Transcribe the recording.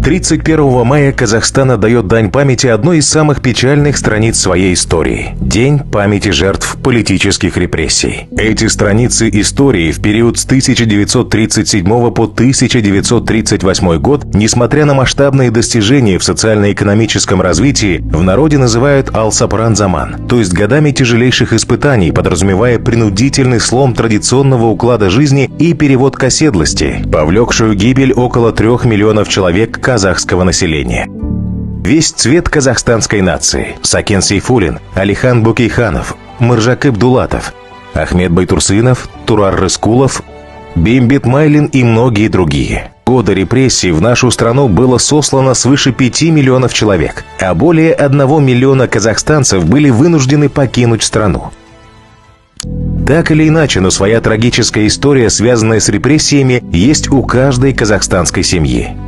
31 мая Казахстан отдает дань памяти одной из самых печальных страниц своей истории – День памяти жертв политических репрессий. Эти страницы истории в период с 1937 по 1938 год, несмотря на масштабные достижения в социально-экономическом развитии, в народе называют «Ал-Сапран Заман», то есть годами тяжелейших испытаний, подразумевая принудительный слом традиционного уклада жизни и перевод к оседлости, повлекшую гибель около 3 миллионов человек казахского населения. Весь цвет казахстанской нации – Сакен Сейфуллин, Алихан Бөкейханов, Мыржакып Дулатов, Ахмет Байтурсынов, Турар Рыскулов, Беймбет Майлин и многие другие. В годы репрессий в нашу страну было сослано свыше 5 миллионов человек, а более 1 миллиона казахстанцев были вынуждены покинуть страну. Так или иначе, но своя трагическая история, связанная с репрессиями, есть у каждой казахстанской семьи.